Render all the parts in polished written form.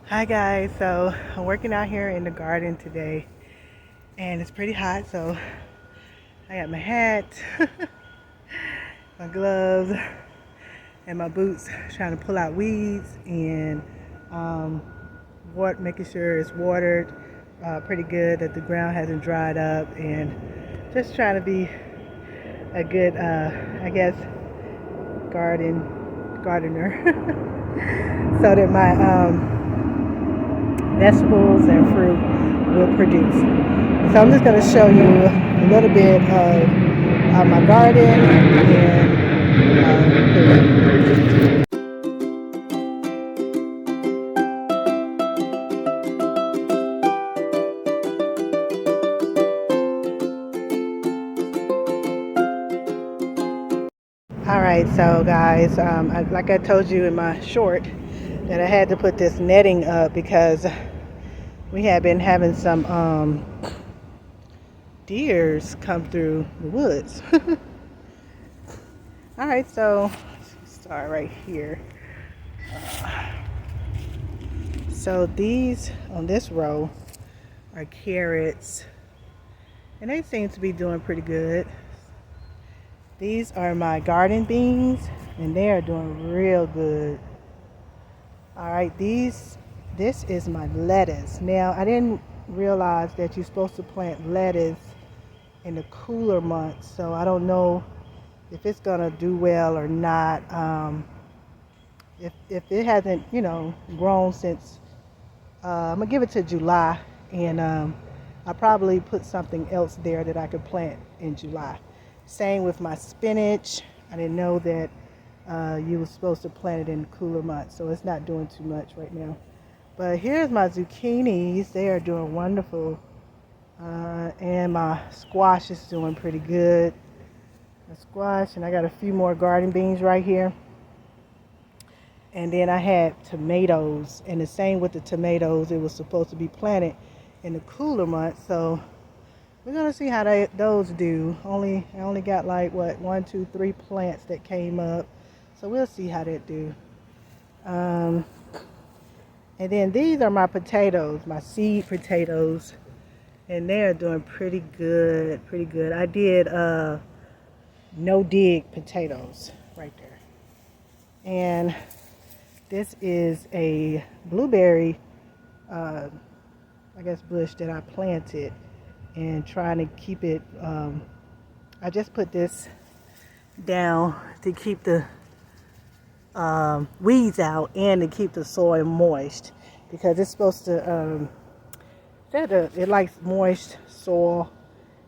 Hi guys, so I'm working out here in the garden today and it's pretty hot, so I got my hat, my gloves, and my boots trying to pull out weeds and making sure it's watered pretty good, that the ground hasn't dried up, and just trying to be a good, I guess, gardener so that my vegetables and fruit will produce. So I'm just going to show you a little bit of my garden and all right, so guys, like I told you in my short, that I had to put this netting up because we had been having some deers come through the woods. All right, so let's start right here. So these on this row are carrots, and they seem to be doing pretty good. These are my garden beans, and they are doing real good. All right, this is my lettuce. Now, I didn't realize that you're supposed to plant lettuce in the cooler months, so I don't know if it's gonna do well or not. If it hasn't, grown since, I'm gonna give it to July, and I probably put something else there that I could plant in July. Same with my spinach. I didn't know that you were supposed to plant it in cooler months, so it's not doing too much right now. But here's my zucchinis. They are doing wonderful. And my squash is doing pretty good. The squash, and I got a few more garden beans right here. And then I had tomatoes, and the same with the tomatoes. It was supposed to be planted in the cooler months, so we're gonna see how those do. I only got like 1, 2, 3 plants that came up, so we'll see how that do. And then these are my potatoes, my seed potatoes, and they are doing pretty good, pretty good. I did no dig potatoes right there. And this is a blueberry, I guess, bush that I planted, and trying to keep it. I just put this down to keep the weeds out and to keep the soil moist, because it's supposed to. It likes moist soil,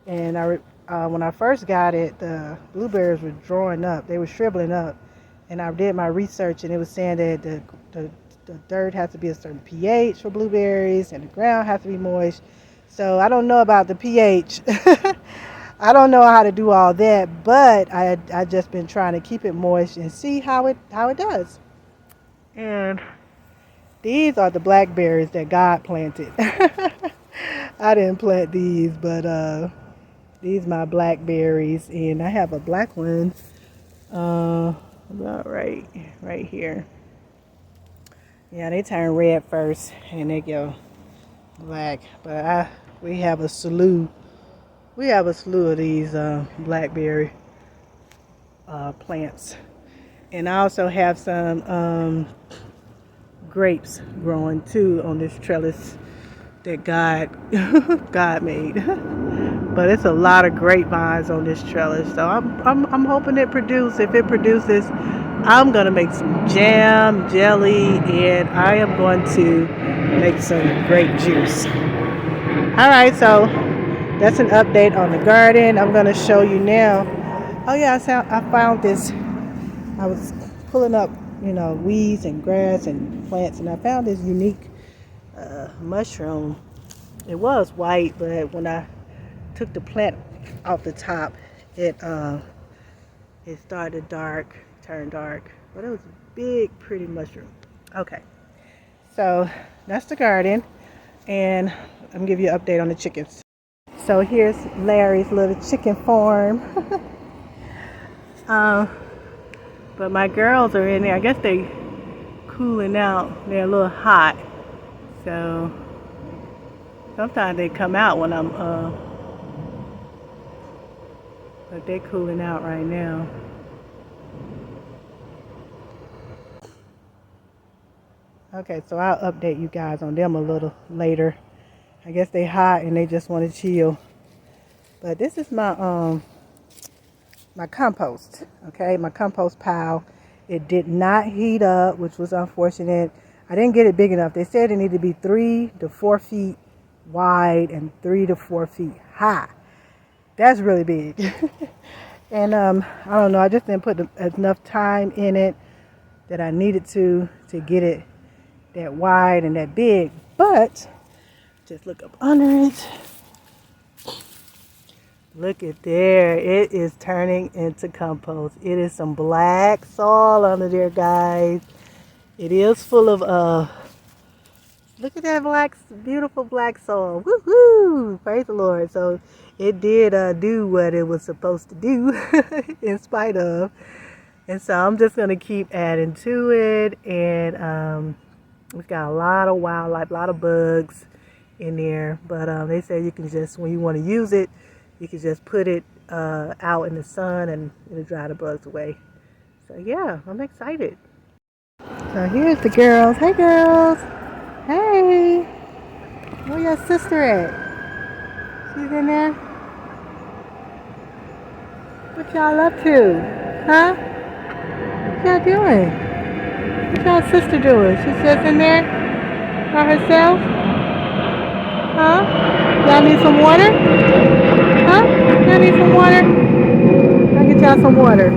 and when I first got it, the blueberries were drawing up. They were shriveling up, and I did my research, and it was saying that the dirt has to be a certain pH for blueberries, and the ground has to be moist. So I don't know about the pH. I don't know how to do all that, but I just been trying to keep it moist and see how it does. And these are the blackberries that God planted. I didn't plant these, but these my blackberries, and I have a black one about right here. Yeah, they turn red first and they go black. But we have a slew of these blackberry plants, and I also have some grapes growing too on this trellis that God made. But it's a lot of grapevines on this trellis, so I'm hoping it produces. If it produces, I'm gonna make some jam, jelly, and I am going to make some grape juice. All right, so that's an update on the garden. I'm gonna show you now. Oh yeah, I found this. I was pulling up, weeds and grass and plants, and I found this unique mushroom. It was white, but when I took the plant off the top, it started turned dark, but it was a big, pretty mushroom. Okay, so that's the garden, and I'm gonna give you an update on the chickens. So here's Larry's little chicken farm. But my girls are in there. I guess they cooling out. They're a little hot. So sometimes they come out when I'm but they're cooling out right now. Okay, so I'll update you guys on them a little later. I guess they hot and they just want to chill. But this is my compost. Okay, my compost pile. It did not heat up, which was unfortunate. I didn't get it big enough. They said it needed to be 3 to 4 feet wide and 3 to 4 feet high. That's really big. And I don't know, I just didn't put enough time in it that I needed to get it that wide and that big. But just look up under it. Look at there. It is turning into compost. It is some black soil under there, guys. It is full of look at that black, beautiful black soil. Woohoo! Praise the Lord. So it did do what it was supposed to do in spite of. And so I'm just going to keep adding to it. And we've got a lot of wildlife, a lot of bugs in there. But they say you can just, when you want to use it, you can just put it out in the sun and it'll dry the bugs away. So yeah, I'm excited. So here's the girls. Hey girls. Hey. Where your sister at? She's in there? What y'all up to? Huh? What y'all doing? What y'all sister doing? She's just in there by herself? Huh? Y'all need some water? Huh? Y'all need some water? I'll get y'all some water.